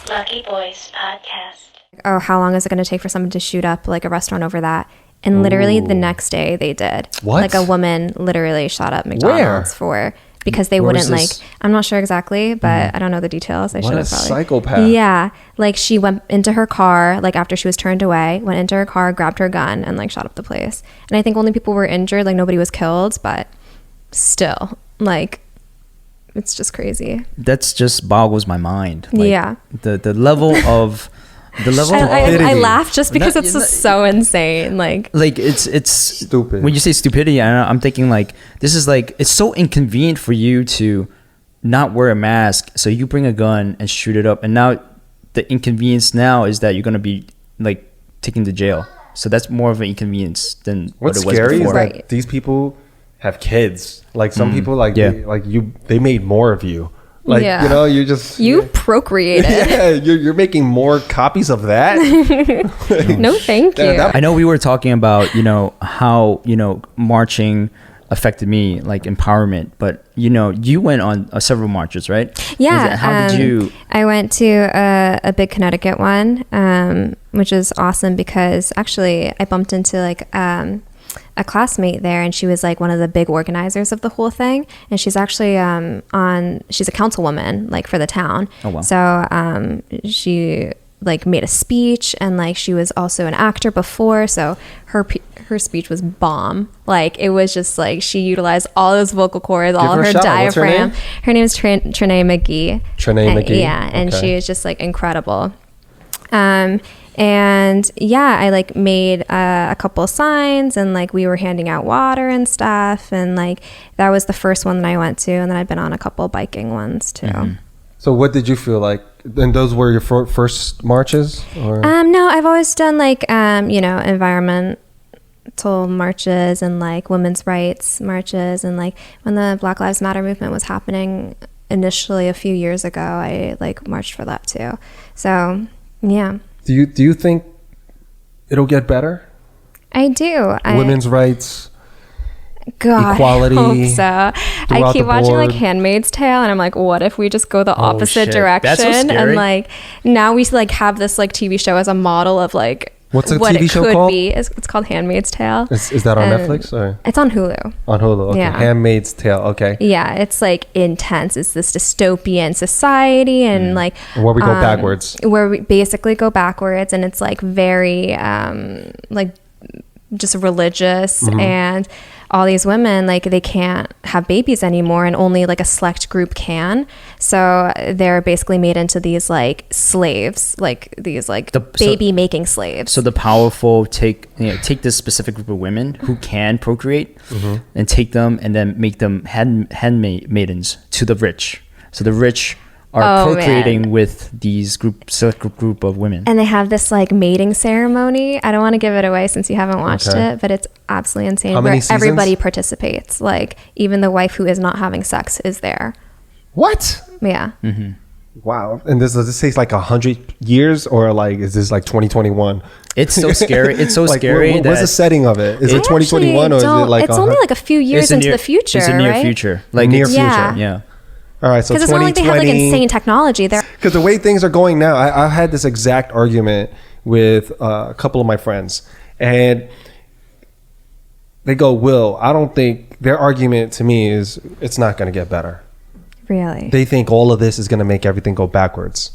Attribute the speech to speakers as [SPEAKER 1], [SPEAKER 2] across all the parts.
[SPEAKER 1] Lucky Boys Podcast.
[SPEAKER 2] Oh, how long is it going to take for someone to shoot up like a restaurant over that? And literally the next day they did.
[SPEAKER 3] What?
[SPEAKER 2] Like a woman literally shot up McDonald's because they wouldn't like, I'm not sure exactly, but I don't know the details. I should have probably.
[SPEAKER 3] Psychopath.
[SPEAKER 2] Yeah. Like she went into her car, like after she was turned away, went into her car, grabbed her gun and like shot up the place. And I think only people were injured, like nobody was killed, but still, like, it's just crazy.
[SPEAKER 4] That's just boggles my mind. Like,
[SPEAKER 2] yeah.
[SPEAKER 4] The level of
[SPEAKER 2] I laugh just because it's just so insane. Like
[SPEAKER 4] it's
[SPEAKER 3] stupid.
[SPEAKER 4] When you say stupidity, I'm thinking like this is like it's so inconvenient for you to not wear a mask, so you bring a gun and shoot it up, and now the inconvenience now is that you're gonna be like taken to jail. So that's more of an inconvenience than
[SPEAKER 3] what's
[SPEAKER 4] what it was
[SPEAKER 3] scary
[SPEAKER 4] before.
[SPEAKER 3] is that these people have kids. Like some people, like
[SPEAKER 4] Yeah.
[SPEAKER 3] they made more of you. Like
[SPEAKER 2] Yeah.
[SPEAKER 3] you know, you
[SPEAKER 2] procreated.
[SPEAKER 3] yeah, you're making more copies of that.
[SPEAKER 2] No, thank you.
[SPEAKER 4] I know we were talking about, how, marching affected me, like empowerment, but, you went on several marches, right?
[SPEAKER 2] Yeah.
[SPEAKER 4] How did you?
[SPEAKER 2] I went to a big Connecticut one, which is awesome because actually I bumped into like a classmate there, and she was like one of the big organizers of the whole thing, and she's actually she's a councilwoman like for the town.
[SPEAKER 4] Oh, wow.
[SPEAKER 2] So she like made a speech, and like she was also an actor before, so her speech was bomb. Like it was just like she utilized all those vocal cords, all of her diaphragm. Her name is Trinae McGee.
[SPEAKER 3] Trinae McGee.
[SPEAKER 2] Yeah, and she was just like incredible. And yeah, I like made a couple of signs, and like we were handing out water and stuff, and like that was the first one that I went to, and then I've been on a couple of biking ones too.
[SPEAKER 4] Mm-hmm.
[SPEAKER 3] So what did you feel like? And those were your first marches? Or?
[SPEAKER 2] No, I've always done like environmental marches and like women's rights marches, and like when the Black Lives Matter movement was happening initially a few years ago, I like marched for that too. So yeah.
[SPEAKER 3] Do you think it'll get better?
[SPEAKER 2] I do.
[SPEAKER 3] Women's rights,
[SPEAKER 2] God,
[SPEAKER 3] equality.
[SPEAKER 2] I hope so. I keep watching like
[SPEAKER 3] board.
[SPEAKER 2] Handmaid's Tale, and I'm like, what if we just go the opposite
[SPEAKER 4] shit.
[SPEAKER 2] direction?
[SPEAKER 4] That's so scary.
[SPEAKER 2] And like now we like have this like TV show as a model of like
[SPEAKER 3] What's the
[SPEAKER 2] what
[SPEAKER 3] TV
[SPEAKER 2] it
[SPEAKER 3] show
[SPEAKER 2] could
[SPEAKER 3] called?
[SPEAKER 2] be. It's called Handmaid's Tale.
[SPEAKER 3] Is that on
[SPEAKER 2] And
[SPEAKER 3] Netflix or
[SPEAKER 2] it's on Hulu?
[SPEAKER 3] on Hulu? Okay.
[SPEAKER 2] Yeah.
[SPEAKER 3] Handmaid's Tale. Okay.
[SPEAKER 2] Yeah, it's like intense. It's this dystopian society, and like
[SPEAKER 3] Where we go backwards.
[SPEAKER 2] where we basically go backwards, and it's like very like just religious, and all these women like they can't have babies anymore, and only like a select group can, so they're basically made into these like slaves, like these like baby making slaves.
[SPEAKER 4] So the powerful take this specific group of women who can procreate and take them and then make them handmaidens to the rich. So the rich are procreating with these select group of women.
[SPEAKER 2] And they have this like mating ceremony. I don't want to give it away since you haven't watched it, but it's absolutely insane.
[SPEAKER 3] How many
[SPEAKER 2] where
[SPEAKER 3] seasons?
[SPEAKER 2] Everybody participates. Like even the wife who is not having sex is there.
[SPEAKER 3] What?
[SPEAKER 2] Yeah.
[SPEAKER 3] Wow. And does this take like 100 years, or like is this like 2021?
[SPEAKER 4] It's so scary. It's so
[SPEAKER 3] Like,
[SPEAKER 4] scary.
[SPEAKER 3] what's the setting of it? Is it 2021 or is it like
[SPEAKER 2] it's only like a few years into the future,
[SPEAKER 4] It's a near
[SPEAKER 2] right?
[SPEAKER 4] future. Like
[SPEAKER 3] Near
[SPEAKER 4] it's-
[SPEAKER 3] future.
[SPEAKER 4] Yeah.
[SPEAKER 3] All right, so
[SPEAKER 2] Because it's not like they have like
[SPEAKER 3] 2020
[SPEAKER 2] insane technology there.
[SPEAKER 3] Because the way things are going now, I had this exact argument with a couple of my friends, and they go, "Will, I don't think," their argument to me is it's not going to get better.
[SPEAKER 2] Really?
[SPEAKER 3] They think all of this is going to make everything go backwards.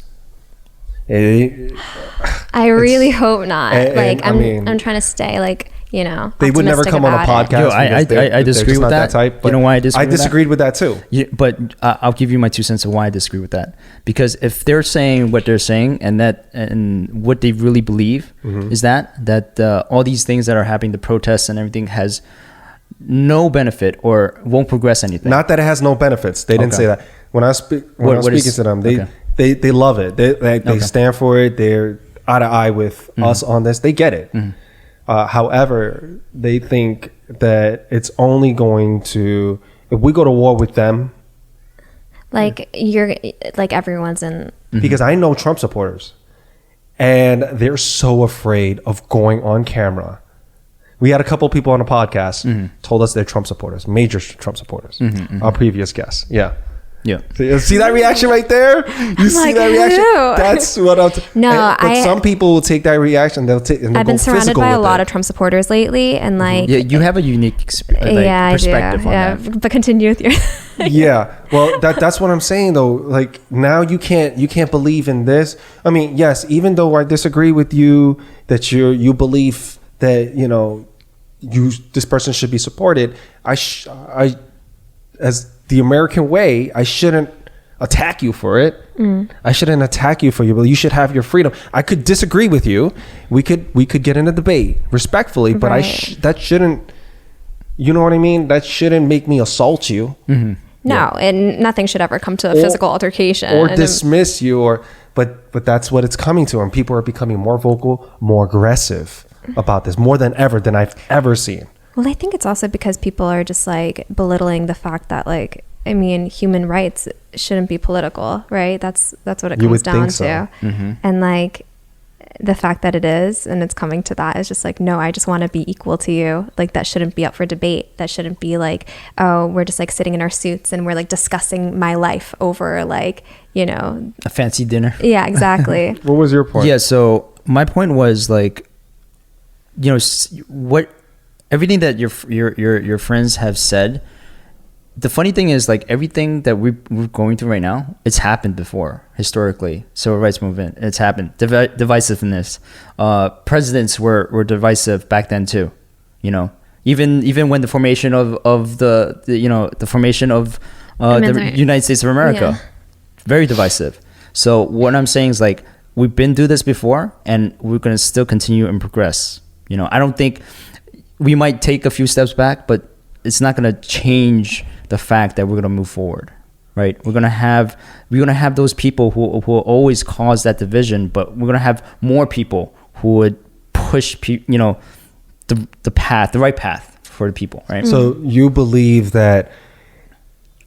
[SPEAKER 2] I really hope not.
[SPEAKER 3] and,
[SPEAKER 2] I'm trying to stay like,
[SPEAKER 3] they would never
[SPEAKER 2] optimistic
[SPEAKER 3] come on a
[SPEAKER 2] about it.
[SPEAKER 3] podcast.
[SPEAKER 4] Yo, I
[SPEAKER 3] because
[SPEAKER 4] disagree
[SPEAKER 3] just
[SPEAKER 4] with
[SPEAKER 3] not
[SPEAKER 4] that.
[SPEAKER 3] type, but
[SPEAKER 4] You know why I disagree
[SPEAKER 3] I
[SPEAKER 4] with that?
[SPEAKER 3] disagreed with that too.
[SPEAKER 4] Yeah, but I'll give you my 2 cents of why I disagree with that. Because if they're saying what they're saying, and what they really believe is that all these things that are happening, the protests and everything, has no benefit or won't progress anything.
[SPEAKER 3] Not that it has no benefits. They didn't say that. When I was speaking to them, they love it. They stand for it. They're eye to eye with us on this. They get it. However, they think that it's only going to, if we go to war with them.
[SPEAKER 2] Like you're like everyone's in.
[SPEAKER 3] Because I know Trump supporters, and they're so afraid of going on camera. We had a couple of people on a podcast told us they're Trump supporters, major Trump supporters. Our previous guests, yeah.
[SPEAKER 4] Yeah.
[SPEAKER 3] See that reaction right there? You see that reaction?
[SPEAKER 2] Ew.
[SPEAKER 3] That's what I'm... But some people will take that reaction.
[SPEAKER 2] I've been surrounded by a lot of Trump supporters lately, and like...
[SPEAKER 4] Yeah, you have a unique perspective on that.
[SPEAKER 2] But continue with your...
[SPEAKER 3] Yeah. Well, that's what I'm saying, though. Like, now you can't believe in this. I mean, yes, even though I disagree with you that you believe that, this person should be supported, I as the American way, I shouldn't attack you for it. I shouldn't attack you for your belief. You should have your freedom. I could disagree with you. We could get in a debate respectfully, but that shouldn't, you know what I mean? That shouldn't make me assault you.
[SPEAKER 2] No, and nothing should ever come to a physical altercation
[SPEAKER 3] or dismiss you, but that's what it's coming to, and people are becoming more vocal, more aggressive about this, more than I've ever seen.
[SPEAKER 2] Well, I think it's also because people are just like belittling the fact that, like, I mean, human rights shouldn't be political, right? That's what it comes down to. And like the fact that it is, and it's coming to that, is just like, no, I just want to be equal to you. Like, that shouldn't be up for debate. That shouldn't be like, oh, we're just like sitting in our suits and we're like discussing my life over like, a
[SPEAKER 4] fancy dinner.
[SPEAKER 2] Yeah, exactly.
[SPEAKER 3] What was your point?
[SPEAKER 4] Yeah, so my point was like, what everything that your friends have said. The funny thing is, like, everything that we're going through right now, it's happened before historically. Civil rights movement, it's happened. Divisiveness, presidents were divisive back then too. Even when the formation of the formation of the United States of America, very divisive. So what I'm saying is, like, we've been through this before, and we're gonna still continue and progress. I don't think we might take a few steps back, but it's not gonna change the fact that we're gonna move forward, right? We're gonna have those people who will always cause that division, but we're gonna have more people who would push, the right path for the people, right?
[SPEAKER 3] So you believe that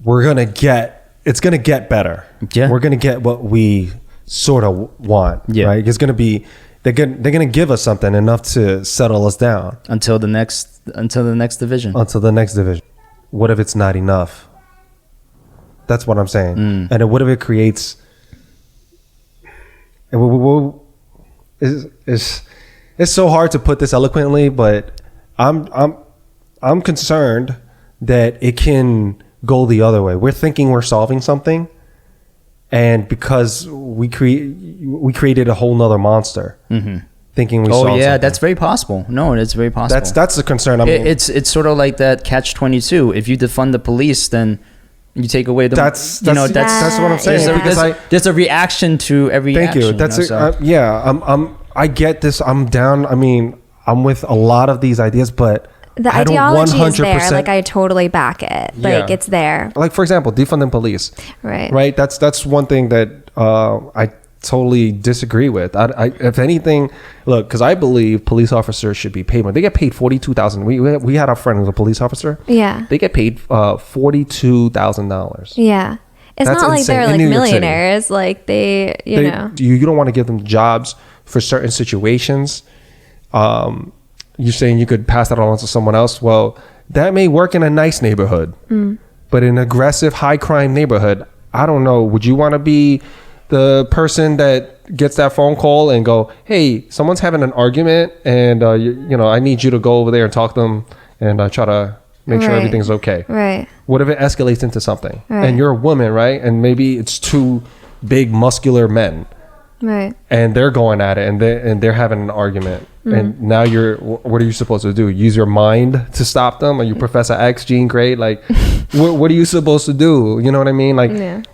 [SPEAKER 3] it's gonna get better.
[SPEAKER 4] Yeah,
[SPEAKER 3] we're gonna get what we sort of want. Yeah, right. It's gonna be they're gonna give us something enough to settle us down
[SPEAKER 4] until the next division.
[SPEAKER 3] What if it's not enough? That's what I'm saying. And what if it creates? It's so hard to put this eloquently, but I'm concerned that it can go the other way. We're thinking we're solving something, and because we created a whole nother monster. Thinking we solved something.
[SPEAKER 4] That's very possible. No, it's very possible.
[SPEAKER 3] That's the concern. I mean,
[SPEAKER 4] it's sort of like that catch-22. If you defund the police, then you take away the. That's what
[SPEAKER 3] I'm saying.
[SPEAKER 4] There's a reaction to every action.
[SPEAKER 3] Thank you. I get this. I'm down. I mean, I'm with a lot of these ideas, but
[SPEAKER 2] the ideology is there. Like, I totally back it. Like, it's there.
[SPEAKER 3] Like, for example, defunding police.
[SPEAKER 2] Right.
[SPEAKER 3] That's one thing that I totally disagree with. I if anything, look, because I believe police officers should be paid more. They get paid $42,000. We had a friend who's a police officer.
[SPEAKER 2] Yeah,
[SPEAKER 3] they get paid $42,000.
[SPEAKER 2] Yeah, it's not like they're like millionaires. Like you
[SPEAKER 3] don't want to give them jobs for certain situations. You're saying you could pass that on to someone else. Well, that may work in a nice neighborhood, but in an aggressive, high crime neighborhood, I don't know. Would you want to be the person that gets that phone call and go, hey, someone's having an argument, and I need you to go over there and talk to them and try to make sure everything's okay.
[SPEAKER 2] Right.
[SPEAKER 3] What if it escalates into something? And you're a woman, right? And maybe it's two big muscular men.
[SPEAKER 2] Right.
[SPEAKER 3] And they're going at it, and they're having an argument. And now what are you supposed to do? Use your mind to stop them? Are you Professor X, Jean Grey? Like, what are you supposed to do? You know what I mean? Like,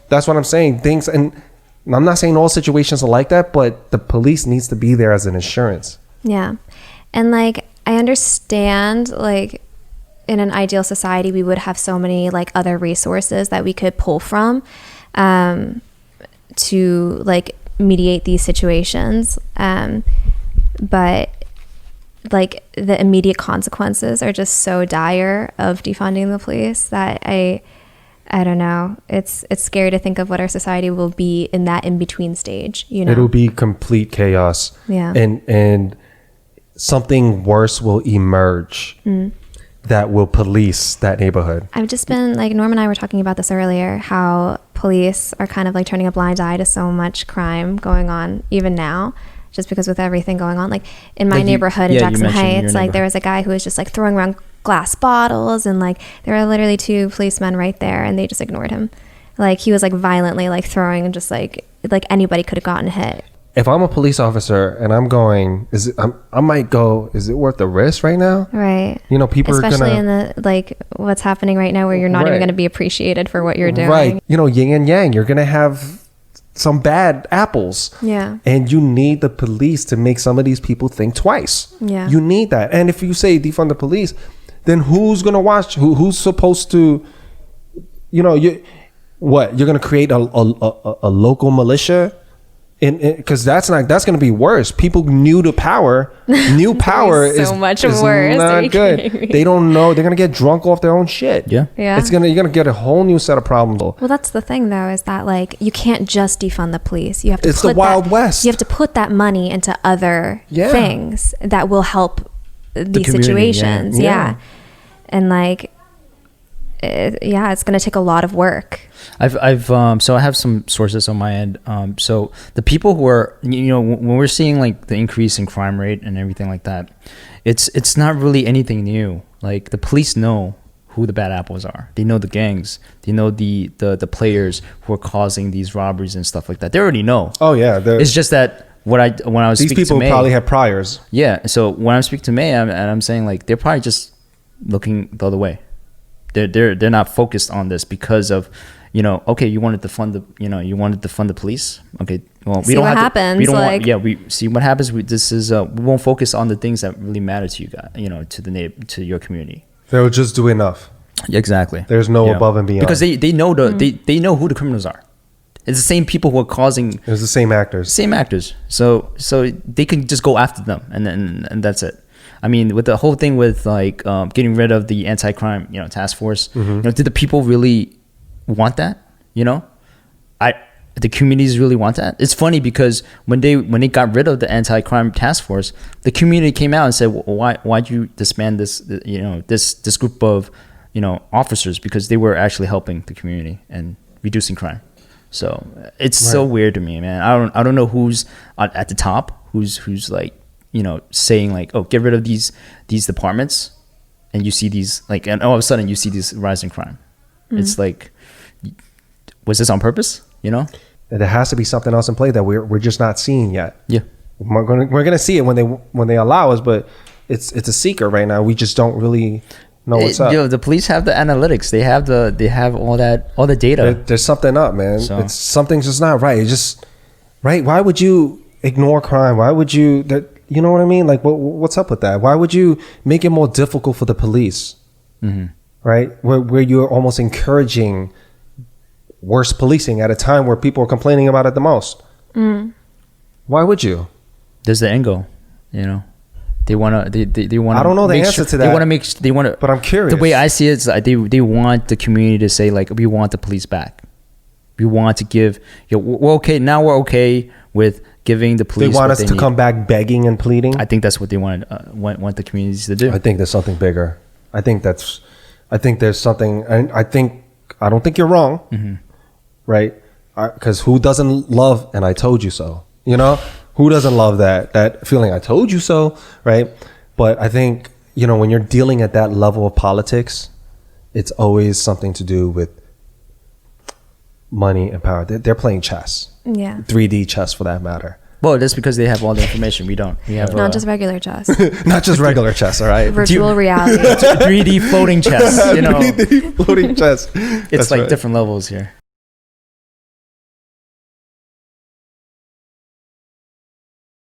[SPEAKER 3] that's what I'm saying. Things, and I'm not saying all situations are like that, but the police needs to be there as an insurance.
[SPEAKER 2] Yeah. And like, I understand, like, in an ideal society, we would have so many like other resources that we could pull from to like mediate these situations. But like, the immediate consequences are just so dire of defunding the police that I don't know. It's scary to think of what our society will be in that in-between stage,
[SPEAKER 3] It'll be complete chaos.
[SPEAKER 2] Yeah.
[SPEAKER 3] And something worse will emerge. that will police that neighborhood.
[SPEAKER 2] I've just been like, Norm and I were talking about this earlier, how police are kind of like turning a blind eye to so much crime going on even now, just because with everything going on. Like in my neighborhood in Jackson Heights, like there was a guy who was just like throwing around glass bottles, and like there were literally 2 policemen right there, and they just ignored him. Like he was like violently like throwing, and just like anybody could have gotten hit.
[SPEAKER 3] If I'm a police officer and I'm going, I might go, is it worth the risk right now?
[SPEAKER 2] Right.
[SPEAKER 3] You know, people
[SPEAKER 2] especially
[SPEAKER 3] are gonna,
[SPEAKER 2] in the like what's happening right now, where you're not even going to be appreciated for what you're doing.
[SPEAKER 3] Right. You know, yin and yang. You're gonna have some bad apples.
[SPEAKER 2] Yeah.
[SPEAKER 3] And you need the police to make some of these people think twice.
[SPEAKER 2] Yeah.
[SPEAKER 3] You need that. And if you say defund the police, then who's gonna watch? Who's supposed to? You know, you're gonna create a local militia. Because that's going to be worse. People new to power. New power is so much worse. Not good. They don't know. They're going to get drunk off their own shit.
[SPEAKER 4] Yeah.
[SPEAKER 3] You're going to get a whole new set of problems.
[SPEAKER 2] Well, that's the thing, though, is that like you can't just defund the police. You have to.
[SPEAKER 3] It's the Wild West.
[SPEAKER 2] You have to put that money into other things that will help these situations. Yeah. And like, it's going to take a lot of work.
[SPEAKER 4] So I have some sources on my end. So the people who are, you know, when we're seeing like the increase in crime rate and everything like that, it's not really anything new. Like the police know who the bad apples are. They know the gangs. They know the players who are causing these robberies and stuff like that. They already know.
[SPEAKER 3] Oh yeah.
[SPEAKER 4] It's just that when I was
[SPEAKER 3] these
[SPEAKER 4] speaking
[SPEAKER 3] people
[SPEAKER 4] to May,
[SPEAKER 3] probably have priors.
[SPEAKER 4] Yeah. So when I'm speaking to May, I'm saying like they're probably just looking the other way. They're not focused on this because of, you know, okay, you wanted to fund the police. Okay, well, we don't have
[SPEAKER 2] happens.
[SPEAKER 4] We don't want, we see what happens. We won't focus on the things that really matter to you guys, you know, to your community.
[SPEAKER 3] They'll just do enough.
[SPEAKER 4] Exactly.
[SPEAKER 3] There's no above and beyond,
[SPEAKER 4] because they know they know who the criminals are. It's the same people who are causing.
[SPEAKER 3] It's the same actors.
[SPEAKER 4] So they can just go after them, and that's it. I mean, with the whole thing with like getting rid of the anti-crime, you know, task force.
[SPEAKER 3] Mm-hmm.
[SPEAKER 4] You know, did the people really want that? You know, the communities really want that. It's funny because when they got rid of the anti-crime task force, the community came out and said, well, why'd you disband this? You know, this group of, you know, officers, because they were actually helping the community and reducing crime. So it's so weird to me, man. I don't know who's at the top, who's like, you know, saying like, oh, get rid of these departments, and you see these like, and all of a sudden you see this rise in crime. Mm-hmm. It's like, was this on purpose? You know,
[SPEAKER 3] there has to be something else in play that we're just not seeing yet.
[SPEAKER 4] Yeah,
[SPEAKER 3] we're gonna see it when they allow us, but it's a secret right now. We just don't really know what's up.
[SPEAKER 4] You know, the police have the analytics. They have all the data.
[SPEAKER 3] There's something up, man. So. Something's just not right. It's just right. Why would you ignore crime? Why would you? You know what I mean? Like, what's up with that? Why would you make it more difficult for the police? Mm-hmm. Right? Where you're almost encouraging worse policing at a time where people are complaining about it the most. Mm. Why would you?
[SPEAKER 4] There's the angle, you know. They want to. They want.
[SPEAKER 3] I don't know the answer to that.
[SPEAKER 4] They want to.
[SPEAKER 3] But I'm curious.
[SPEAKER 4] The way I see it is, they want the community to say like, we want the police back. We want to give. We're okay now. We're okay with giving the police.
[SPEAKER 3] They want us to come back begging and pleading.
[SPEAKER 4] I think that's what they want the communities to do.
[SPEAKER 3] I think there's something bigger. I think there's something. I don't think you're wrong, mm-hmm. right? Because who doesn't love "and I told you so"? You know, who doesn't love that feeling? I told you so, right? But I think, you know, when you're dealing at that level of politics, it's always something to do with money and power. They're playing chess.
[SPEAKER 2] Yeah.
[SPEAKER 3] 3D chess, for that matter.
[SPEAKER 4] Well, that's because they have all the information. We don't. We have
[SPEAKER 2] not just regular chess.
[SPEAKER 3] Not just regular chess. All right.
[SPEAKER 2] Virtual reality.
[SPEAKER 4] 3D floating chess. You know.
[SPEAKER 3] 3D floating chess.
[SPEAKER 4] It's like different levels here.